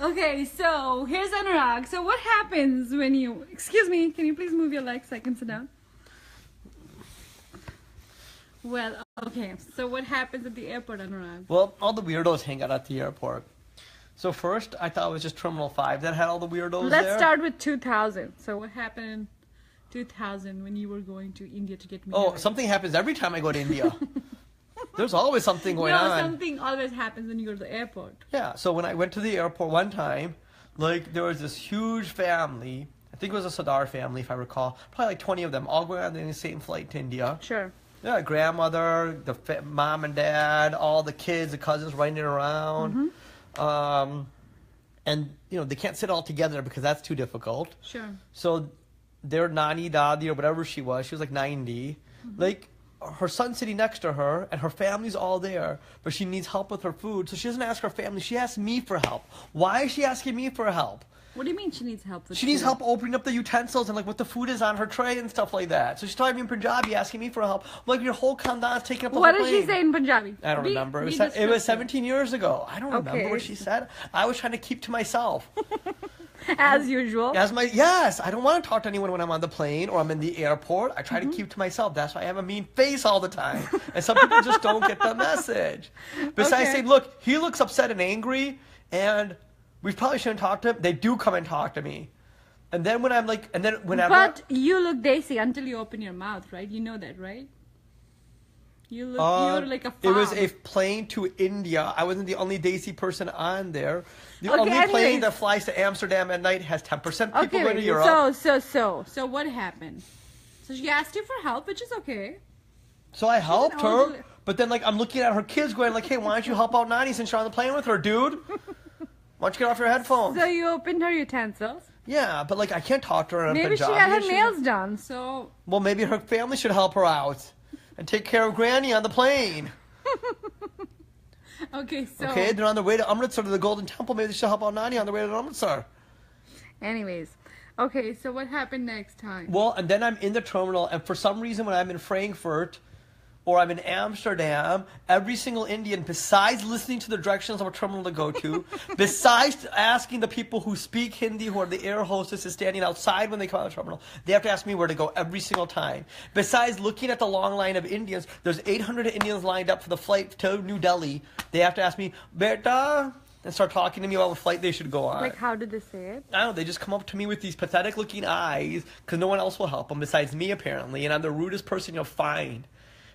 Okay, so here's Anurag. So what happens when you... Excuse me, can you please move your legs so I can sit down? Well, okay. So what happens at the airport, Anurag? Well, all the weirdos hang out at the airport. So first, I thought it was just Terminal 5 that had all the weirdos there. Let's start with 2000. So what happened in 2000 when you were going to India to get married? Oh, something happens every time I go to India. There's always something going on. No, something always happens when you go to the airport. Yeah, so when I went to the airport one time, like, there was this huge family. I think it was a Sardar family, if I recall. Probably like 20 of them, all going on the same flight to India. Sure. Yeah, grandmother, the mom and dad, all the kids, the cousins riding around. And, you know, they can't sit all together because that's too difficult. Sure. So their nani, dadi, or whatever she was like 90. Like, her son's sitting next to her, and her family's all there, but she needs help with her food. So she doesn't ask her family. She asks me for help. Why is she asking me for help? What do you mean she needs help with She needs food? help opening up the utensils and like what the food is on her tray and stuff like that. So she's talking to me in Punjabi, asking me for help. Like, your whole khandan's taking up the What whole did plane. she say in Punjabi? I don't remember. It was, Be it was descriptive. 17 years ago. I don't remember Okay. what she said. I was trying to keep to myself. As usual. Yes, I don't want to talk to anyone when I'm on the plane or I'm in the airport. I try to keep to myself. That's why I have a mean face all the time. And some people just don't get the message. Besides Okay. saying, look, he looks upset and angry, and we probably shouldn't talk to him. They do come and talk to me. And then when I'm like, and then whenever... But you look desi until you open your mouth, right? You know that, right? You look, you're like a It was fob. a plane to India. I wasn't the only Desi person on there. The Okay, only plane anyways. that flies to Amsterdam at night has 10% people Okay, going to wait, Europe. so what happened? So she asked you for help, which is okay. So I helped older- her, but then like I'm looking at her kids going like, hey, why don't you help out Nani since you're on the plane with her, dude? Why don't you get off your headphones? So you opened her utensils. Yeah, but like I can't talk to her in Maybe she Punjabi. got her nails done, so... Well, maybe her family should help her out and take care of Granny on the plane. Okay, so... Okay, they're on their way to Amritsar to the Golden Temple. Maybe they should help out Nani on their way to Amritsar. Anyways. Okay, so what happened next time? Well, and then I'm in the terminal, and for some reason when I'm in Frankfurt or I'm in Amsterdam, every single Indian, besides listening to the directions of a terminal to go to, besides asking the people who speak Hindi, who are the air hostesses standing outside when they come out of the terminal, they have to ask me where to go every single time. Besides looking at the long line of Indians, there's 800 Indians lined up for the flight to New Delhi. They have to ask me, Beta, and start talking to me about what flight they should go on. Like, how did they say it? I don't know, they just come up to me with these pathetic looking eyes because no one else will help them besides me apparently, and I'm the rudest person you'll find.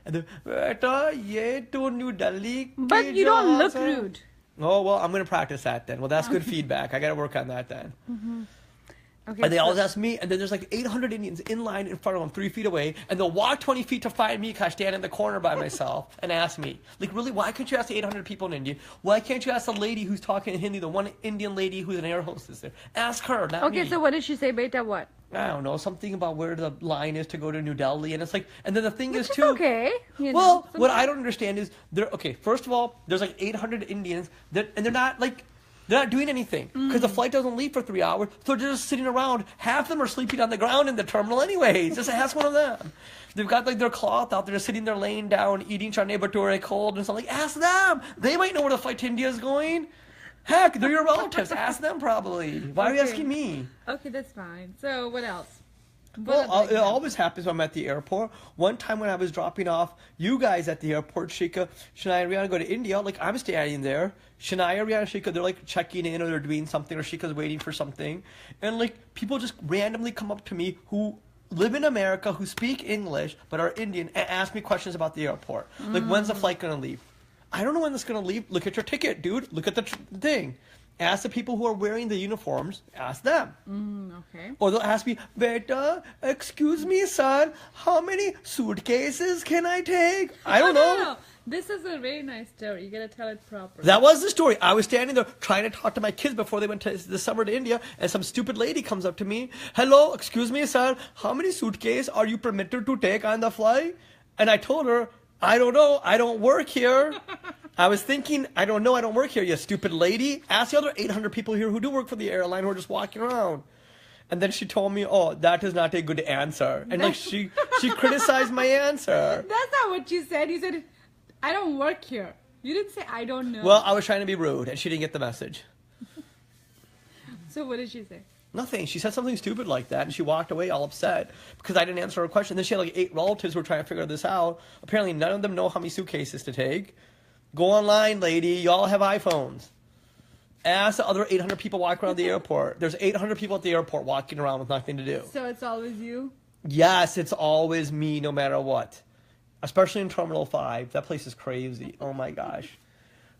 And they're, Beta, ye to New Delhi. But ki you don't jahan look se?" rude. Oh, well, I'm going to practice that then. Well, that's good feedback. I got to work on that then. Okay, And they so- always ask me, and then there's like 800 Indians in line in front of them, 3 feet away, and they'll walk 20 feet to find me because I stand in the corner by myself and ask me. Like, really, why can't you ask the 800 people in India? Why can't you ask the lady who's talking in Hindi, the one Indian lady who's an air hostess there? Ask her, not me. Okay, so what did she say, Beta? What? I don't know, something about where the line is to go to New Delhi, and it's like, and then the thing is Which too. is okay. You know, Well, what sometimes- I don't understand is okay. First of all, there's like 800 Indians that, and they're not doing anything because the flight doesn't leave for 3 hours, so they're just sitting around. Half of them are sleeping on the ground in the terminal, anyways. Just ask one of them. They've got like their cloth out there, just sitting there laying down, eating chane bhature cold and stuff. Like, ask them. They might know where the flight to India is going. Heck, they're your relatives. Ask them probably. Why are you Okay. asking me? Okay, that's fine. So, what else? What Well, other it examples? always happens when I'm at the airport. One time when I was dropping off you guys at the airport, Shika, Shania, and Rihanna go to India. Like, I'm standing there. Shania, Rihanna, Shika, they're like checking in or they're doing something or Shika's waiting for something. And like, people just randomly come up to me who live in America, who speak English, but are Indian, and ask me questions about the airport. Like, when's the flight going to leave? I don't know when it's going to leave. Look at your ticket, dude. Look at the thing. Ask the people who are wearing the uniforms. Ask them. Okay. Or they'll ask me, Beta, excuse me, son, how many suitcases can I take? I don't know. No. This is a very nice story. You gotta tell it properly. That was the story. I was standing there trying to talk to my kids before they went to this summer to India, and some stupid lady comes up to me. Hello, excuse me, sir, how many suitcases are you permitted to take on the flight? And I told her, I don't know, I don't work here. I was thinking, I don't know, I don't work here, you stupid lady. Ask the other 800 people here who do work for the airline who are just walking around. And then she told me, oh, that is not a good answer. And like she criticized my answer. That's not what you said. You said, I don't work here. You didn't say, I don't know. Well, I was trying to be rude, and she didn't get the message. So what did she say? Nothing. She said something stupid like that, and she walked away all upset because I didn't answer her question. Then she had like 8 relatives who were trying to figure this out. Apparently, none of them know how many suitcases to take. Go online, lady. Y'all have iPhones. Ask the other 800 people walking around the airport. There's 800 people at the airport walking around with nothing to do. So it's always you? Yes, it's always me no matter what. Especially in Terminal 5. That place is crazy. Oh my gosh.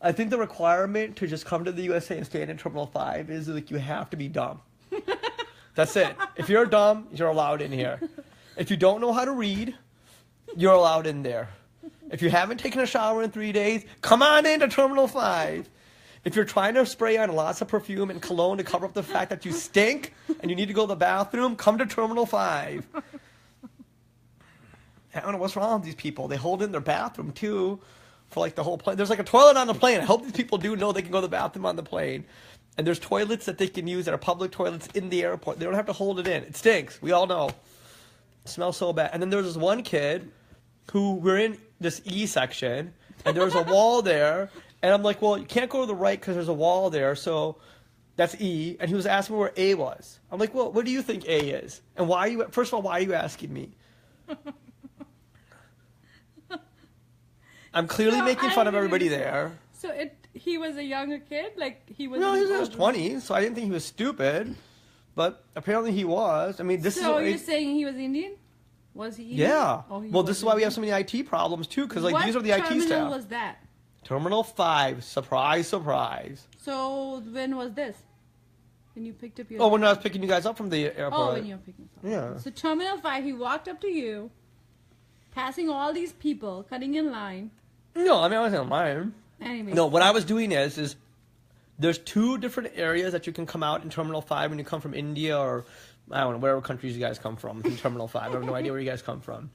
I think the requirement to just come to the USA and stand in Terminal 5 is like you have to be dumb. That's it. If you're dumb, you're allowed in here. If you don't know how to read, you're allowed in there. If you haven't taken a shower in 3 days, come on into Terminal 5. If you're trying to spray on lots of perfume and cologne to cover up the fact that you stink and you need to go to the bathroom, come to Terminal 5. I don't know what's wrong with these people. They hold in their bathroom, too, for like the whole plane. There's like a toilet on the plane. I hope these people do know they can go to the bathroom on the plane. And there's toilets that they can use that are public toilets in the airport. They don't have to hold it in. It stinks. We all know. It smells so bad. And then there's this one kid who we're in this E section, and there's a wall there. And I'm like, well, you can't go to the right because there's a wall there. So that's E. And he was asking me where A was. I'm like, well, what do you think A is? And why are you, first of all, why are you asking me? I'm clearly making fun of everybody there. So he was a younger kid? Like he was... No, he was in his 20s, so I didn't think he was stupid. But apparently he was. I mean, this is... So you're saying he was Indian? Was he Indian? Yeah. Oh, well, this is why we have so many IT problems, too, because like these are the IT staff. What terminal was that? Terminal 5. Surprise, surprise. So when was this? When you picked up your... Oh, when I was picking you guys up from the airport. Oh, when you were picking us up. Yeah. So Terminal 5, he walked up to you, passing all these people, cutting in line. No, I mean, I wasn't in line. Anyway. No, what I was doing is there's 2 different areas that you can come out in Terminal 5 when you come from India or, I don't know, whatever countries you guys come from in Terminal 5. I have no idea where you guys come from.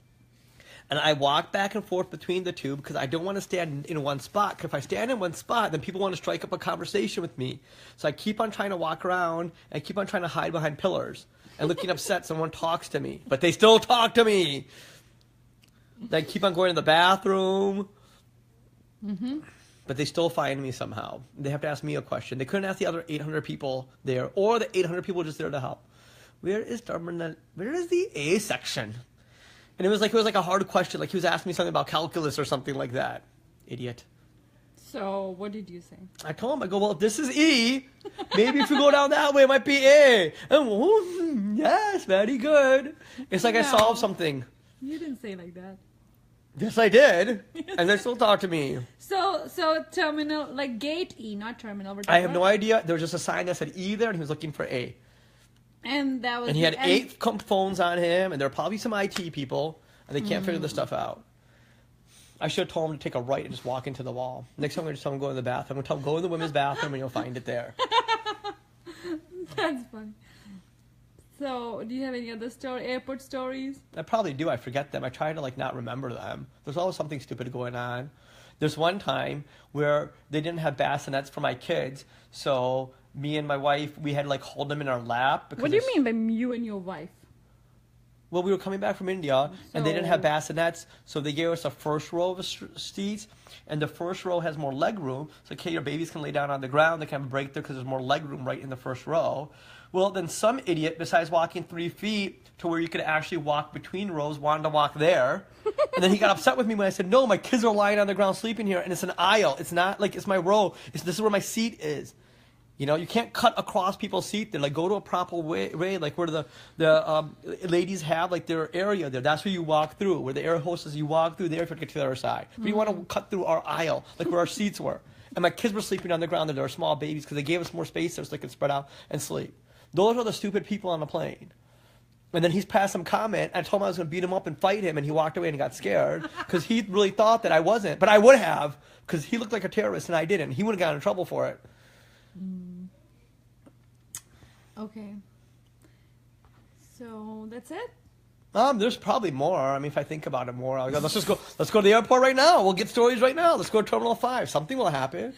And I walk back and forth between the 2 because I don't want to stand in one spot. Because if I stand in one spot, then people want to strike up a conversation with me. So I keep on trying to walk around and keep on trying to hide behind pillars and looking upset someone talks to me. But they still talk to me. They keep on going to the bathroom. Mm-hmm. But they still find me somehow. They have to ask me a question. They couldn't ask the other 800 people there, or the 800 people just there to help. Where is the A section? And it was like a hard question. Like he was asking me something about calculus or something like that. Idiot. So what did you say? I told him, I go, well, if this is E, maybe if you go down that way, it might be A. And oh, yes, very good. It's like I solved something. You didn't say like that. Yes, I did. And they still talk to me. So terminal, like gate E, not terminal. I have no idea. There was just a sign that said E there, and he was looking for A. And that was. And he had 8 phones on him, and there were probably some IT people, and they can't figure this stuff out. I should have told him to take a right and just walk into the wall. Next time I'm going to just tell him to go to the bathroom. I'm going to tell him go in the women's bathroom, and you'll find it there. That's funny. So, do you have any other airport stories? I probably do. I forget them. I try to not remember them. There's always something stupid going on. There's one time where they didn't have bassinets for my kids, so me and my wife, we had to hold them in our lap. What do you mean by you and your wife? Well, we were coming back from India, and they didn't have bassinets, so they gave us a first row of seats, and the first row has more leg room, so okay, your babies can lay down on the ground, they can have a break there because there's more leg room right in the first row. Well, then some idiot, besides walking 3 feet to where you could actually walk between rows, wanted to walk there. And then he got upset with me when I said, no, my kids are lying on the ground sleeping here, and it's an aisle. It's not it's my row. This is where my seat is. You know, you can't cut across people's seat there. Go to a proper way where the ladies have their area there. That's where you walk through. Where the air hostess, you walk through there to get to the other side. But you want to cut through our aisle, where our seats were. And my kids were sleeping on the ground there. They were small babies because they gave us more space there so they could spread out and sleep. Those are the stupid people on the plane. And then he's passed some comment. I told him I was going to beat him up and fight him, and he walked away and got scared because he really thought that I wasn't. But I would have because he looked like a terrorist and I didn't. He would have gotten in trouble for it. Okay. So that's it? There's probably more. I mean, if I think about it more, I'll go, let's go to the airport right now. We'll get stories right now. Let's go to Terminal 5. Something will happen.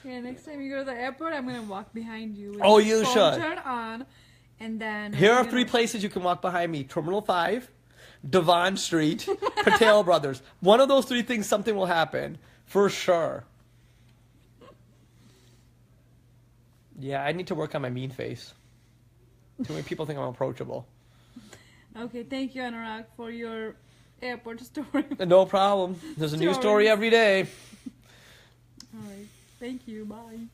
Yeah, next time you go to the airport, I'm going to walk behind you. Oh, you should. Turn on, and then... Here are 3 places you can walk behind me. Terminal 5, Devon Street, Patel Brothers. One of those 3 things, something will happen. For sure. Yeah, I need to work on my mean face. Too many people think I'm approachable. Okay, thank you, Anurag, for your airport story. No problem. There's a new story Stories. every day. All right, thank you. Bye.